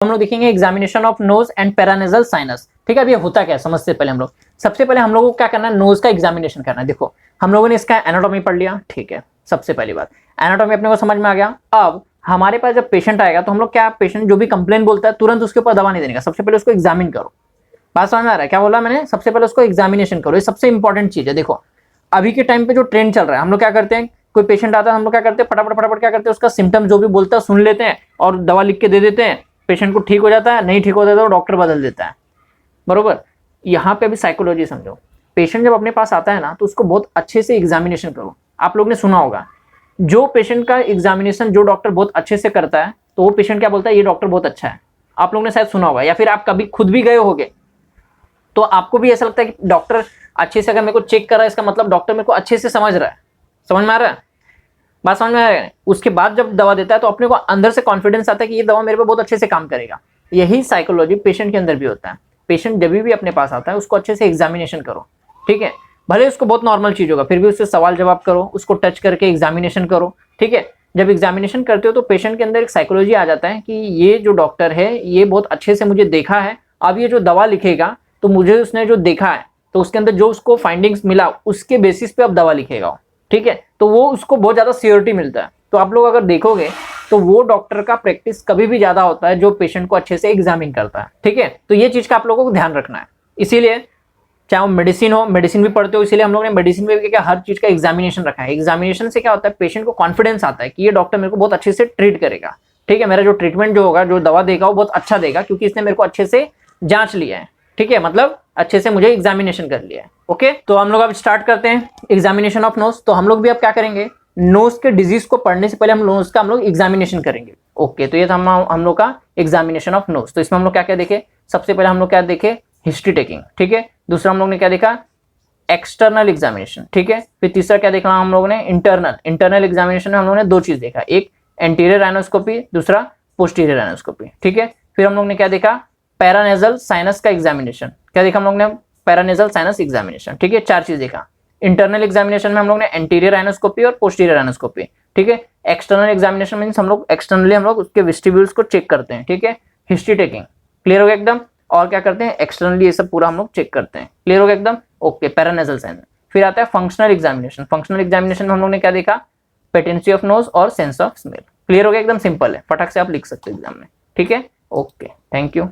हम लोग देखेंगे examination of nose and paranasal sinus. ठीक है, अब ये होता क्या है समझते पहले हम लोग, सबसे पहले हम लोगों को क्या करना है, नोज का एग्जामिनेशन करना है। देखो हम लोगों ने इसका एनाटॉमी पढ़ लिया, ठीक है, सबसे पहली बात एनाटॉमी अपने को समझ में आ गया। अब हमारे पास जब पेशेंट आएगा तो हम लोग क्या, पेशेंट जो भी कंप्लेन बोलता है तुरंत उसके ऊपर दवा नहीं देने का, सबसे पहले उसको एग्जामिन करो। बात समझ में आ रहा है क्या बोला मैंने, सबसे पहले उसको एग्जामिनेशन करो, ये सबसे इंपॉर्टेंट चीज है। देखो अभी के टाइम पे जो ट्रेंड चल रहा है, हम लोग क्या करते हैं, कोई पेशेंट आता है हम लोग क्या करते हैं, फटाफट फटाफट क्या करते हैं, उसका सिम्टम जो भी बोलता है सुन लेते हैं और दवा लिख के दे देते हैं, पेशेंट को ठीक हो जाता है, नहीं ठीक होता है तो डॉक्टर बदल देता है, बरोबर। यहाँ पे अभी साइकोलॉजी समझो, पेशेंट जब अपने पास आता है ना तो उसको बहुत अच्छे से एग्जामिनेशन करो। आप लोग ने सुना होगा, जो पेशेंट का एग्जामिनेशन जो डॉक्टर बहुत अच्छे से करता है तो वो पेशेंट क्या बोलता है, ये डॉक्टर बहुत अच्छा है। आप लोग ने शायद सुना होगा, या फिर आप कभी खुद भी गए होगे तो आपको भी ऐसा लगता है कि डॉक्टर अच्छे से अगर मेरे को चेक कर रहा है, इसका मतलब डॉक्टर मेरे को अच्छे से समझ रहा है। समझ में आ रहा है, बात समझ में आ रहा है। उसके बाद जब दवा देता है तो अपने को अंदर से कॉन्फिडेंस आता है कि ये दवा मेरे पे बहुत अच्छे से काम करेगा। यही साइकोलॉजी पेशेंट के अंदर भी होता है। पेशेंट जब भी अपने पास आता है उसको अच्छे से एग्जामिनेशन करो, ठीक है, भले उसको बहुत नॉर्मल चीज होगा फिर भी उससे सवाल जवाब करो, उसको टच करके एग्जामिनेशन करो, ठीक है। जब एग्जामिनेशन करते हो तो पेशेंट के अंदर एक साइकोलॉजी आ जाता है कि ये जो डॉक्टर है ये बहुत अच्छे से मुझे देखा है, अब ये जो दवा लिखेगा तो मुझे उसने जो देखा है तो उसके अंदर जो उसको फाइंडिंग्स मिला उसके बेसिस पे अब दवा लिखेगा, ठीक है। तो वो उसको बहुत ज्यादा सियोरिटी मिलता है। तो आप लोग अगर देखोगे तो वो डॉक्टर का प्रैक्टिस कभी भी ज्यादा होता है जो पेशेंट को अच्छे से एग्जामिन करता है, ठीक है। तो ये चीज का आप लोगों को ध्यान रखना है। इसीलिए चाहे वो मेडिसिन हो, मेडिसिन भी पढ़ते हो, इसीलिए हम लोग ने मेडिसिन में भी क्या हर चीज का एग्जामिनेशन रखा है। एग्जामिनेशन से क्या होता है, पेशेंट को कॉन्फिडेंस आता है कि ये डॉक्टर मेरे को बहुत अच्छे से ट्रीट करेगा, ठीक है, मेरा जो ट्रीटमेंट जो होगा, जो दवा देगा वो बहुत अच्छा देगा क्योंकि इसने मेरे को अच्छे से जांच लिया है, ठीक है, मतलब अच्छे से मुझे एग्जामिनेशन कर लिया है। ओके, तो हम लोग अब स्टार्ट करते हैं एग्जामिनेशन ऑफ नोज। तो हम लोग भी अब क्या करेंगे, नोज के डिजीज को पढ़ने से पहले हम नोज का हम लोग एग्जामिनेशन करेंगे। ओके, तो ये था हम लोग का एग्जामिनेशन ऑफ नोज। तो इसमें हम लोग क्या क्या देखे, सबसे पहले हम लोग क्या देखे, हिस्ट्री टेकिंग, ठीक है। दूसरा हम लोग ने क्या देखा, एक्सटर्नल एग्जामिनेशन, ठीक है। फिर तीसरा क्या देखा हम लोगों ने, इंटरनल एग्जामिनेशन में हम लोगों ने दो चीज देखा, एक एंटीरियर राइनोस्कोपी, दूसरा पोस्टीरियर राइनोस्कोपी, ठीक है। फिर हम लोग ने क्या देखा, पैरानेजल साइनस का एग्जामिनेशन, क्या देखा हम लोग ने, पैरानेजल साइनस एग्जामिनेशन, ठीक है, चार चीज देखा। इंटरनल एग्जामिनेशन में हम लोग ने एंटीरियर राइनोस्कोपी और पोस्टीरियर राइनोस्कोपी, ठीक है। एक्सटर्नल एग्जामिनेशन मींस हम लोग एक्सटर्नली हम लोग उसके वेस्टिब्यूल्स को चेक करते हैं, ठीक है। हिस्ट्री टेकिंग क्लियर हो गया एकदम, और क्या करते हैं, एक्सटर्नली ये सब पूरा हम लोग चेक करते हैं, क्लियर हो गया एकदम। Okay, paranasal sinus. फिर आता है फंक्शनल एग्जामिनेशन। फंक्शनल एग्जामिनेशन में हम लोग ने क्या देखा, पेटेंसी ऑफ नोज और सेंस ऑफ स्मेल। क्लियर हो गया एकदम, सिंपल है, फटाक से आप लिख सकते हो एग्जाम में, ठीक है। Okay, thank you.